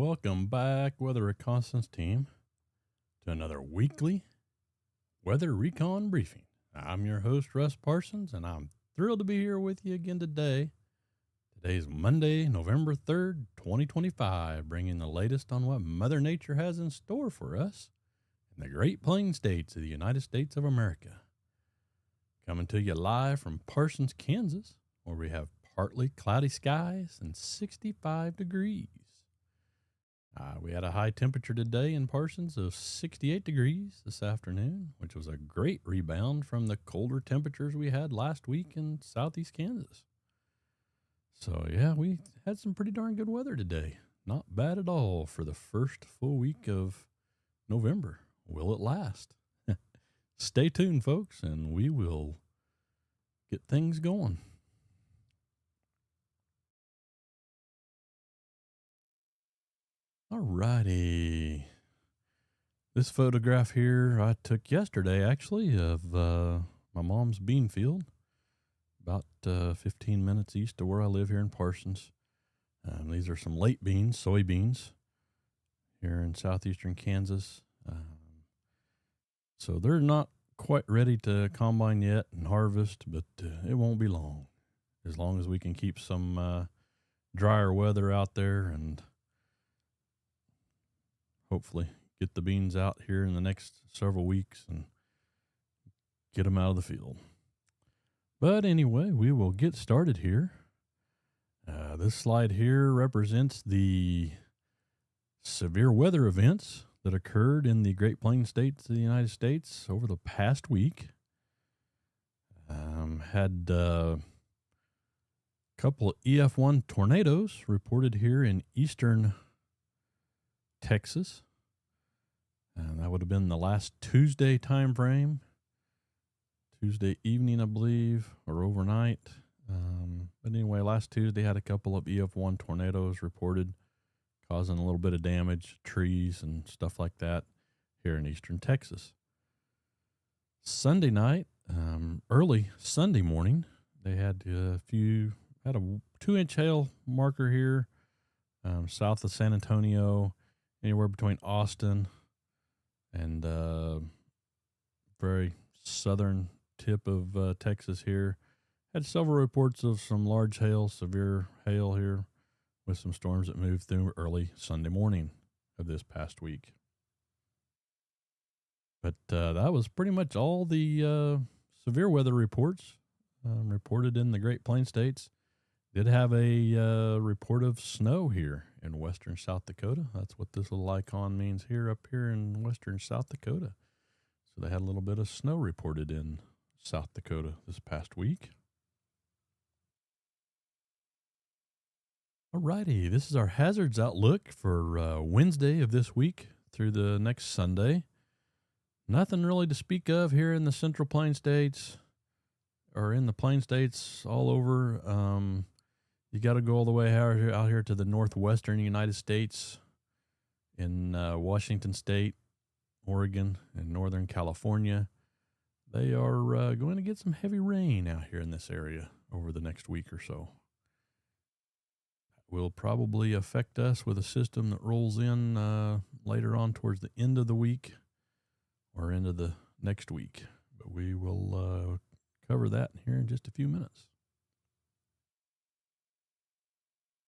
welcome back, Weather Reconnaissance Team, to another weekly Weather Recon briefing. I'm your host, Russ Parsons, and I'm thrilled to be here with you again today. Today's Monday, November 3rd, 2025, bringing the latest on what Mother Nature has in store for us in the Great Plains states of the United States of America. Coming to you live from Parsons, Kansas, where we have partly cloudy skies and 65 degrees. We had a high temperature today in Parsons of 68 degrees this afternoon, which was a great rebound from the colder temperatures we had last week in southeast Kansas. So, yeah, we had some pretty darn good weather today. Not bad at all for the first full week of November. Will it last? Stay tuned, folks, and we will get things going. All righty. This photograph here I took yesterday, actually, of my mom's bean field, about 15 minutes east of where I live here in Parsons. These are some late beans, soybeans, here in southeastern Kansas. So they're not quite ready to combine yet and harvest, but it won't be long as we can keep some drier weather out there and hopefully get the beans out here in the next several weeks and get them out of the field. But anyway, we will get started here. This slide here represents the severe weather events that occurred in the Great Plains states of the United States over the past week. Had a couple of EF1 tornadoes reported here in eastern Texas. And that would have been the last Tuesday time frame. Tuesday evening, I believe, or overnight. But anyway, last Tuesday had a couple of EF1 tornadoes reported, causing a little bit of damage, trees and stuff like that here in eastern Texas. Sunday night, early Sunday morning, they had a 2-inch hail marker here, south of San Antonio, anywhere between Austin and very southern tip of Texas here. Had several reports of some large hail, severe hail here, with some storms that moved through early Sunday morning of this past week. But that was pretty much all the severe weather reports reported in the Great Plains states. Did have a report of snow here in western South Dakota. That's what this little icon means here up here in western South Dakota. So they had a little bit of snow reported in South Dakota this past week. Alrighty, this is our hazards outlook for Wednesday of this week through the next Sunday. Nothing really to speak of here in the Central Plains states or in the Plains states all over. You got to go all the way out here to the northwestern United States in Washington State, Oregon, and Northern California. They are going to get some heavy rain out here in this area over the next week or so. Will probably affect us with a system that rolls in later on towards the end of the week or into the next week. But we will cover that here in just a few minutes.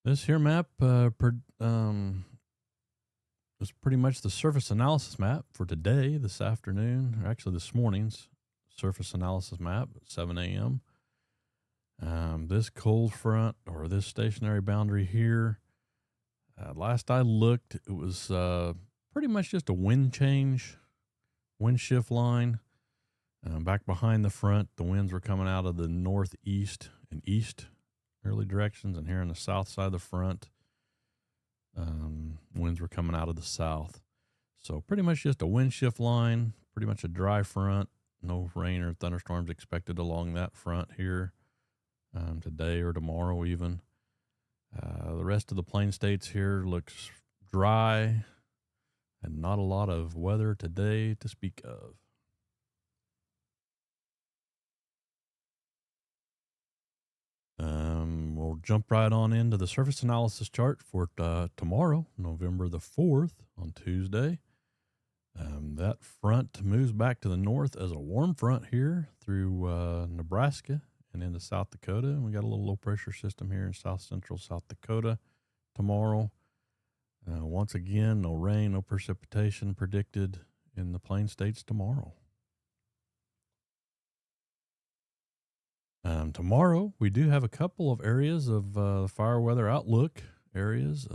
This here map is pretty much the surface analysis map for today, this afternoon, or actually this morning's surface analysis map at 7 a.m. This cold front or this stationary boundary here, last I looked, it was pretty much just a wind shift line. Back behind the front, the winds were coming out of the northeast and east early directions, and here on the south side of the front, winds were coming out of the south. So pretty much just a wind shift line, pretty much a dry front, no rain or thunderstorms expected along that front here. Today or tomorrow even. The rest of the plain states here looks dry and not a lot of weather today to speak of. We'll we'll jump right on into the surface analysis chart for tomorrow, November the 4th, on Tuesday. That front moves back to the north as a warm front here through Nebraska and into South Dakota. And we got a little low pressure system here in south central South Dakota tomorrow. Once again, no rain, no precipitation predicted in the Plain States tomorrow. Tomorrow, we do have a couple of areas of fire weather outlook areas.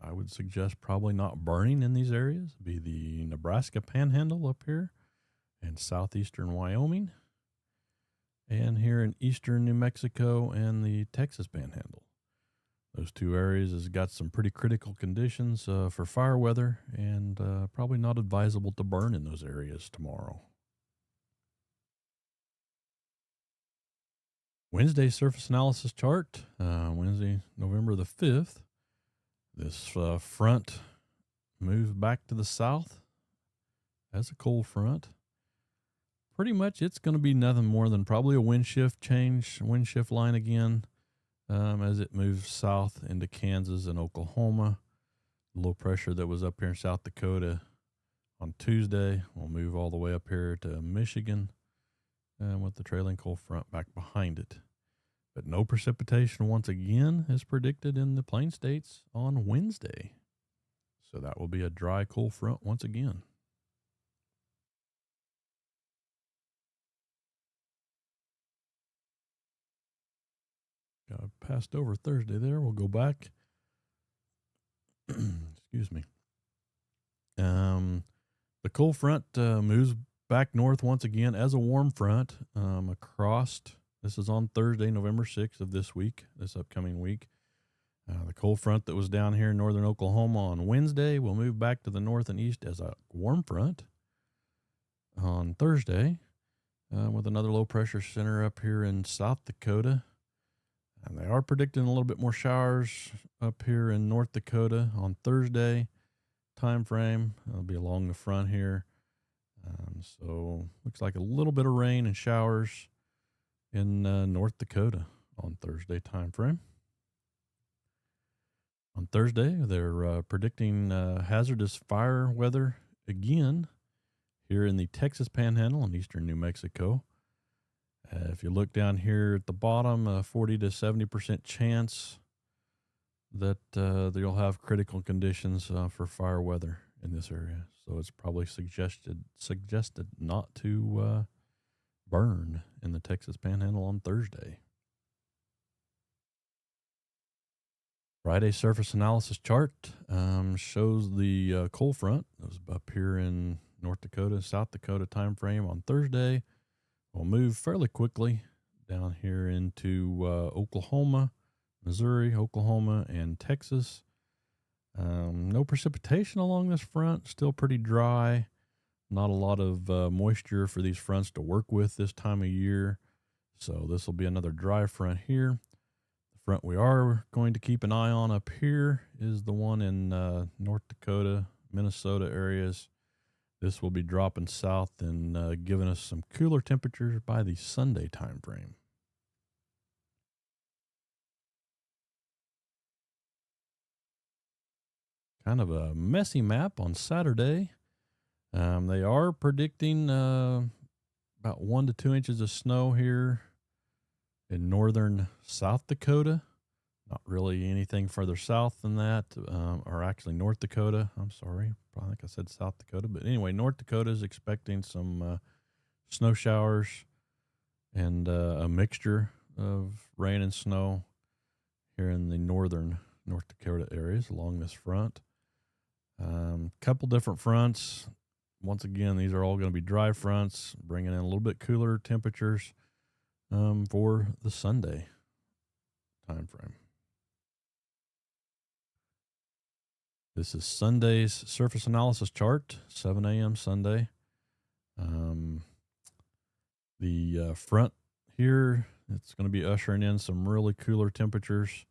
I would suggest probably not burning in these areas. It'd be the Nebraska Panhandle up here and southeastern Wyoming, and here in eastern New Mexico and the Texas Panhandle. Those two areas has got some pretty critical conditions for fire weather, and probably not advisable to burn in those areas tomorrow. Wednesday surface analysis chart, Wednesday, November the 5th. This front moves back to the south as a cold front. Pretty much it's going to be nothing more than probably a wind shift change, wind shift line again, as it moves south into Kansas and Oklahoma. The low pressure that was up here in South Dakota on Tuesday will move all the way up here to Michigan, with the trailing cold front back behind it. But no precipitation once again is predicted in the Plain States on Wednesday. So that will be a dry, cool front once again. Got passed over Thursday there. We'll go back. Excuse me. The cold front moves back north once again as a warm front across. This is on Thursday, November 6th of this week, this upcoming week. The cold front that was down here in northern Oklahoma on Wednesday will move back to the north and east as a warm front on Thursday, with another low pressure center up here in South Dakota. And they are predicting a little bit more showers up here in North Dakota on Thursday time frame. It'll be along the front here. So looks like a little bit of rain and showers in North Dakota on Thursday time frame. On Thursday, they're predicting hazardous fire weather again here in the Texas Panhandle and eastern New Mexico. If you look down here at the bottom, 40 to 70% chance that you'll have critical conditions for fire weather in this area. So it's probably suggested not to burn in the Texas Panhandle on Thursday. Friday surface analysis chart shows the cold front that was up here in North Dakota, South Dakota time frame on Thursday. We'll move fairly quickly down here into Oklahoma, Missouri, Oklahoma, and Texas. No precipitation along this front, still pretty dry. Not a lot of moisture for these fronts to work with this time of year. So this will be another dry front here. The front we are going to keep an eye on up here is the one in North Dakota, Minnesota areas. This will be dropping south and giving us some cooler temperatures by the Sunday time frame. Kind of a messy map on Saturday. They are predicting about 1 to 2 inches of snow here in northern South Dakota. Not really anything further south than that, or actually North Dakota. I'm sorry. I think I said South Dakota. But anyway, North Dakota is expecting some snow showers and a mixture of rain and snow here in the northern North Dakota areas along this front. Couple different fronts. Once again, these are all going to be dry fronts, bringing in a little bit cooler temperatures for the Sunday time frame. This is Sunday's surface analysis chart, 7 a.m. Sunday. The front here, it's going to be ushering in some really cooler temperatures,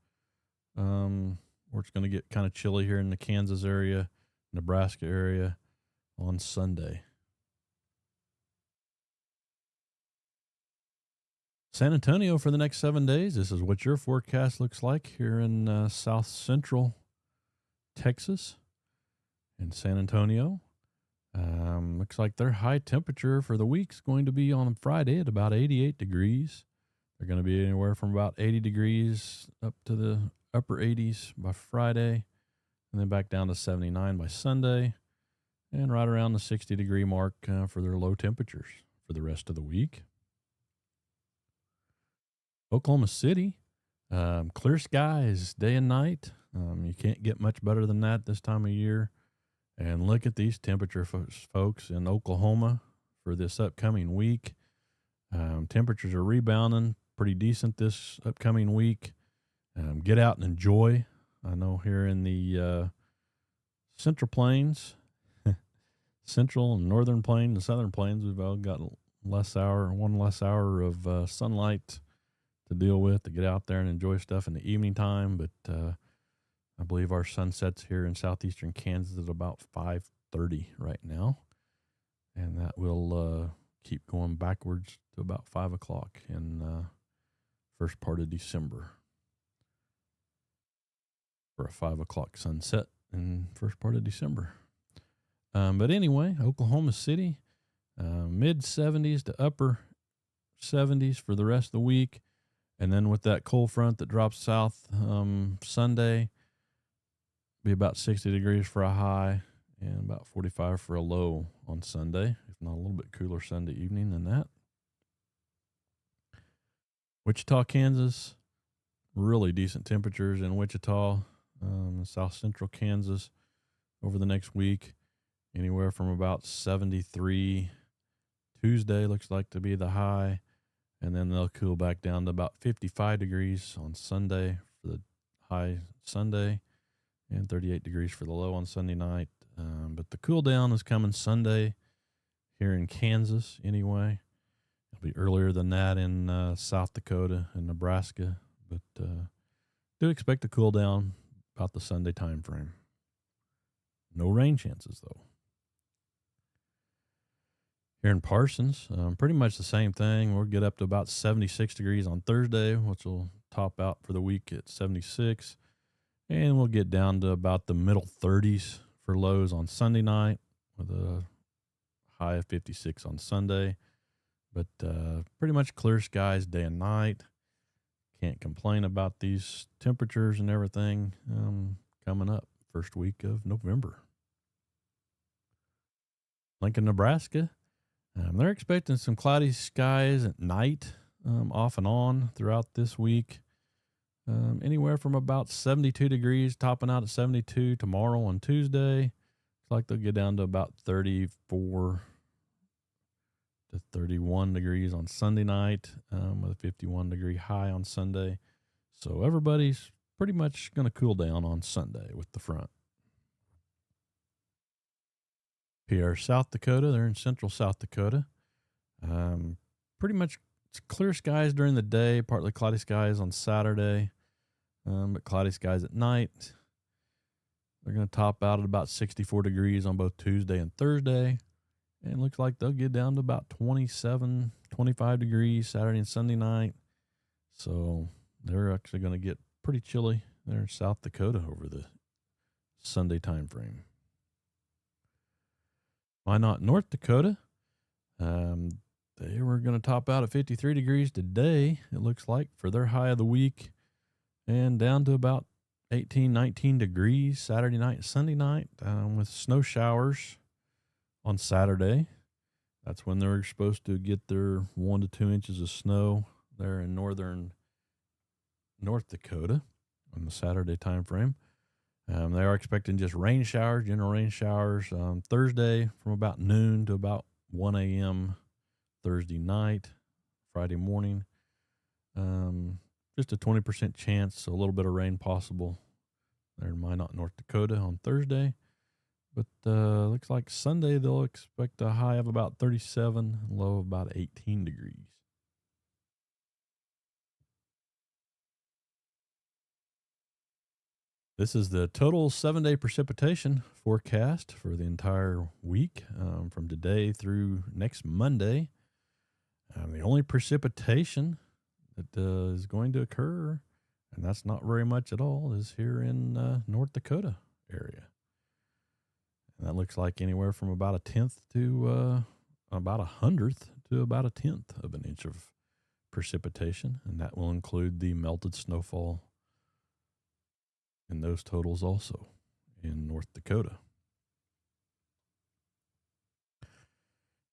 where it's going to get kind of chilly here in the Kansas area, Nebraska area on Sunday. San Antonio for the next 7 days. This is what your forecast looks like here in south central Texas in San Antonio. Looks like their high temperature for the week's going to be on Friday at about 88 degrees. They're going to be anywhere from about 80 degrees up to the upper 80s by Friday, and then back down to 79 by Sunday, and right around the 60-degree mark for their low temperatures for the rest of the week. Oklahoma City, clear skies day and night. You can't get much better than that this time of year. And look at these temperature folks in Oklahoma for this upcoming week. Temperatures are rebounding pretty decent this upcoming week. Get out and enjoy. I know here in the Central Plains, Central and Northern Plains and Southern Plains, we've all got one less hour of sunlight to deal with, to get out there and enjoy stuff in the evening time. But I believe our sun sets here in southeastern Kansas at about 5:30 right now, and that will keep going backwards to about 5 o'clock in first part of December for a 5 o'clock sunset in first part of December. But anyway, Oklahoma City, mid 70s to upper 70s for the rest of the week. And then with that cold front that drops south Sunday, be about 60 degrees for a high and about 45 for a low on Sunday, if not a little bit cooler Sunday evening than that. Wichita, Kansas, really decent temperatures in Wichita, south central Kansas over the next week, anywhere from about 73. Tuesday looks like to be the high, and then they'll cool back down to about 55 degrees on Sunday for the high Sunday, and 38 degrees for the low on Sunday night. But the cool down is coming Sunday here in Kansas anyway. It'll be earlier than that in South Dakota and Nebraska, but do expect to cool down about the Sunday time frame. No rain chances, though. Here in Parsons, pretty much the same thing. We'll get up to about 76 degrees on Thursday, which will top out for the week at 76. And we'll get down to about the middle 30s for lows on Sunday night with a high of 56 on Sunday. But pretty much clear skies day and night. Can't complain about these temperatures and everything coming up first week of November. Lincoln, Nebraska. They're expecting some cloudy skies at night, off and on throughout this week. Anywhere from about 72 degrees, topping out at 72 tomorrow on Tuesday. Looks like they'll get down to about 34 to 31 degrees on Sunday night, with a 51-degree high on Sunday. So everybody's pretty much going to cool down on Sunday with the front. PR South Dakota, they're in central South Dakota. Pretty much clear skies during the day, partly cloudy skies on Saturday, but cloudy skies at night. They're going to top out at about 64 degrees on both Tuesday and Thursday. And it looks like they'll get down to about 27, 25 degrees Saturday and Sunday night. So they're actually going to get pretty chilly there in South Dakota over the Sunday time frame. Why not North Dakota? They were going to top out at 53 degrees today, it looks like, for their high of the week, and down to about 18, 19 degrees Saturday night and Sunday night, with snow showers on Saturday. That's when they're supposed to get their 1 to 2 inches of snow there in northern North Dakota on the Saturday time frame. They are expecting just rain showers, general rain showers, Thursday from about noon to about 1 a.m. Thursday night, Friday morning. Just a 20% chance, a little bit of rain possible there in Minot, North Dakota on Thursday. But looks like Sunday they'll expect a high of about 37, low of about 18 degrees. This is the total 7-day precipitation forecast for the entire week, from today through next Monday. The only precipitation that is going to occur, and that's not very much at all, is here in North Dakota area. And that looks like anywhere from about a tenth to about 100th to about a tenth of an inch of precipitation, and that will include the melted snowfall in those totals also in North Dakota.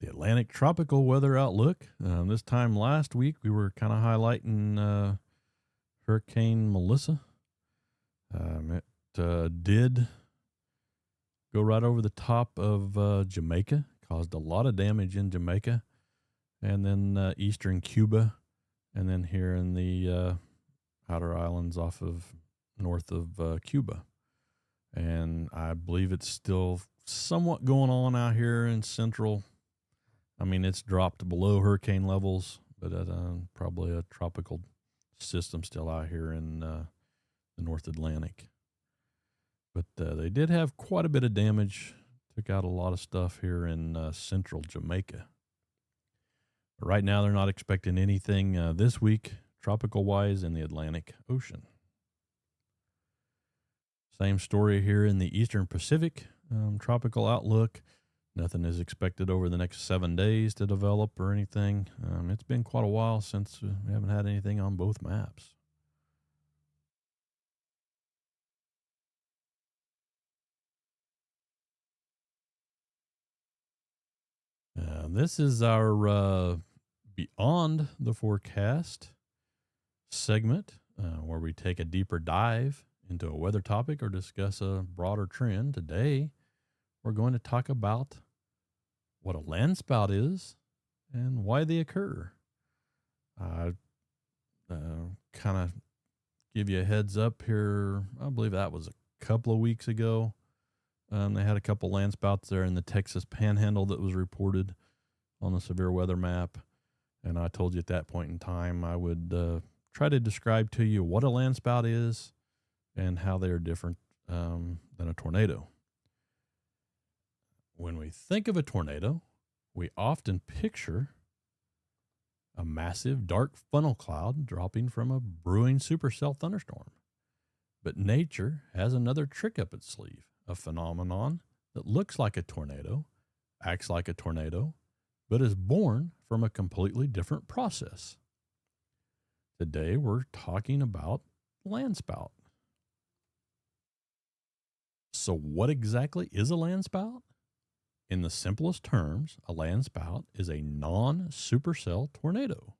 The Atlantic tropical weather outlook. This time last week, we were kind of highlighting Hurricane Melissa. It did go right over the top of Jamaica, caused a lot of damage in Jamaica, and then eastern Cuba, and then here in the outer islands off of north of Cuba. And I believe it's still somewhat going on out here in central. I mean, it's dropped below hurricane levels, but probably a tropical system still out here in the North Atlantic. But they did have quite a bit of damage, took out a lot of stuff here in central Jamaica. But right now, they're not expecting anything this week, tropical-wise, in the Atlantic Ocean. Same story here in the Eastern Pacific, tropical outlook. Nothing is expected over the next 7 days to develop or anything. It's been quite a while since we haven't had anything on both maps. This is our Beyond the Forecast segment where we take a deeper dive into a weather topic or discuss a broader trend. Today, we're going to talk about what a landspout is and why they occur. I kind of give you a heads up here. I believe that was a couple of weeks ago. They had a couple landspouts there in the Texas Panhandle that was reported on the severe weather map. And I told you at that point in time I would try to describe to you what a landspout is and how they are different than a tornado. When we think of a tornado, we often picture a massive dark funnel cloud dropping from a brewing supercell thunderstorm. But nature has another trick up its sleeve, a phenomenon that looks like a tornado, acts like a tornado, but is born from a completely different process. Today, we're talking about landspout. So what exactly is a landspout? In the simplest terms, a landspout is a non-supercell tornado.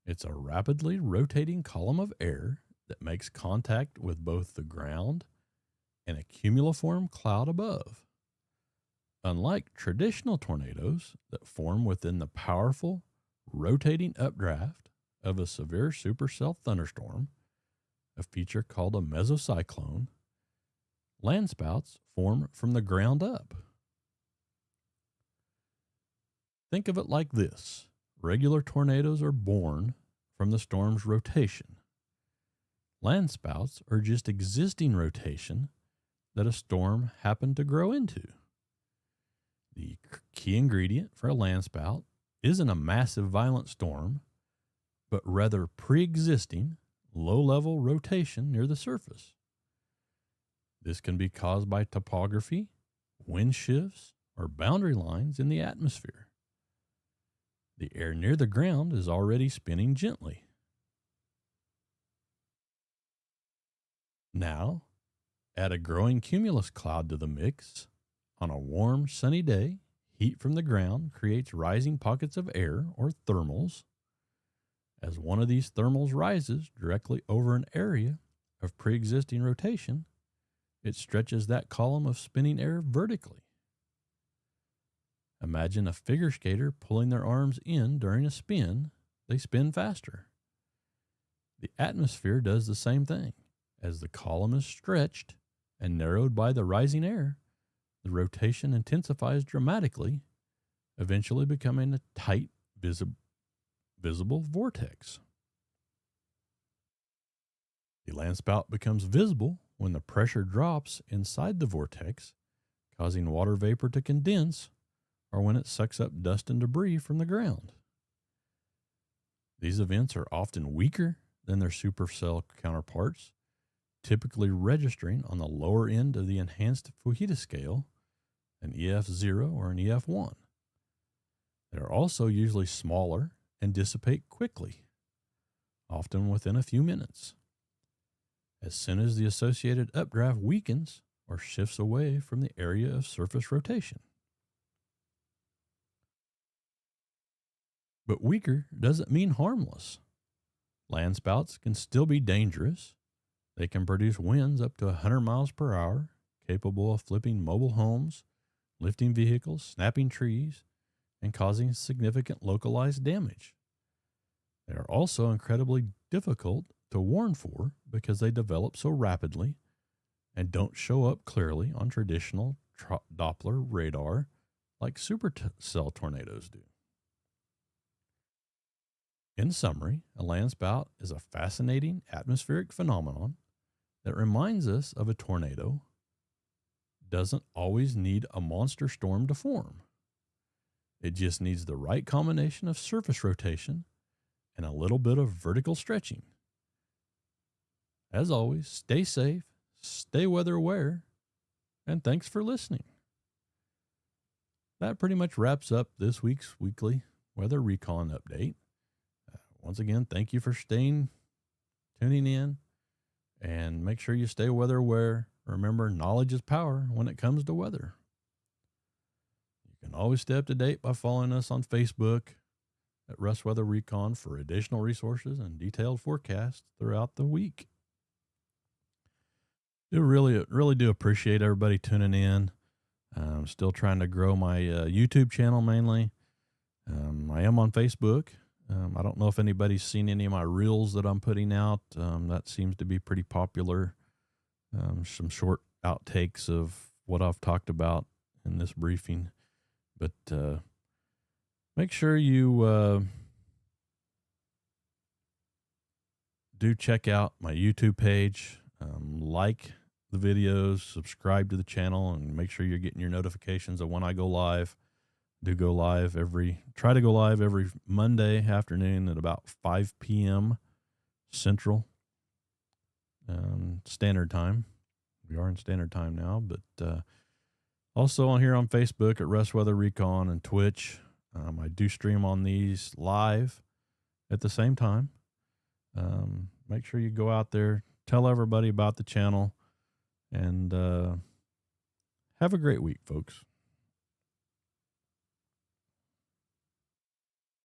It's a rapidly rotating column of air that makes contact with both the ground and a cumuliform cloud above. Unlike traditional tornadoes that form within the powerful, rotating updraft of a severe supercell thunderstorm, a feature called a mesocyclone, landspouts form from the ground up. Think of it like this. Regular tornadoes are born from the storm's rotation. Landspouts are just existing rotation that a storm happened to grow into. The key ingredient for a landspout isn't a massive violent storm, but rather pre-existing low-level rotation near the surface. This can be caused by topography, wind shifts, or boundary lines in the atmosphere. The air near the ground is already spinning gently. Now, add a growing cumulus cloud to the mix. On a warm, sunny day, heat from the ground creates rising pockets of air, or thermals. As one of these thermals rises directly over an area of pre-existing rotation, it stretches that column of spinning air vertically. Imagine a figure skater pulling their arms in during a spin. They spin faster. The atmosphere does the same thing. As the column is stretched and narrowed by the rising air, the rotation intensifies dramatically, eventually becoming a tight, visible vortex. The landspout becomes visible when the pressure drops inside the vortex, causing water vapor to condense, or when it sucks up dust and debris from the ground. These events are often weaker than their supercell counterparts, typically registering on the lower end of the enhanced Fujita scale, an EF0 or an EF1. They are also usually smaller and dissipate quickly, often within a few minutes, as soon as the associated updraft weakens or shifts away from the area of surface rotation. But weaker doesn't mean harmless. Land spouts can still be dangerous. They can produce winds up to 100 miles per hour, capable of flipping mobile homes, lifting vehicles, snapping trees, and causing significant localized damage. They are also incredibly difficult to warn for because they develop so rapidly and don't show up clearly on traditional Doppler radar like supercell tornadoes do. In summary, a landspout is a fascinating atmospheric phenomenon that reminds us of a tornado doesn't always need a monster storm to form. It just needs the right combination of surface rotation and a little bit of vertical stretching. As always, stay safe, stay weather aware, and thanks for listening. That pretty much wraps up this week's weekly Weather Recon update. Once again, thank you for tuning in, and make sure you stay weather aware. Remember, knowledge is power when it comes to weather. You can always stay up to date by following us on Facebook at Russ Weather Recon for additional resources and detailed forecasts throughout the week. I really do appreciate everybody tuning in. I'm still trying to grow my YouTube channel mainly. I am on Facebook. I don't know if anybody's seen any of my reels that I'm putting out. That seems to be pretty popular. Some short outtakes of what I've talked about in this briefing. But make sure you do check out my YouTube page. Like the videos, subscribe to the channel, and make sure you're getting your notifications of when I go live. Try to go live every Monday afternoon at about 5 p.m. Central Standard Time. We are in Standard Time now, but also on here on Facebook at Russ Weather Recon and Twitch. I do stream on these live at the same time. Make sure you go out there, tell everybody about the channel, and have a great week, folks.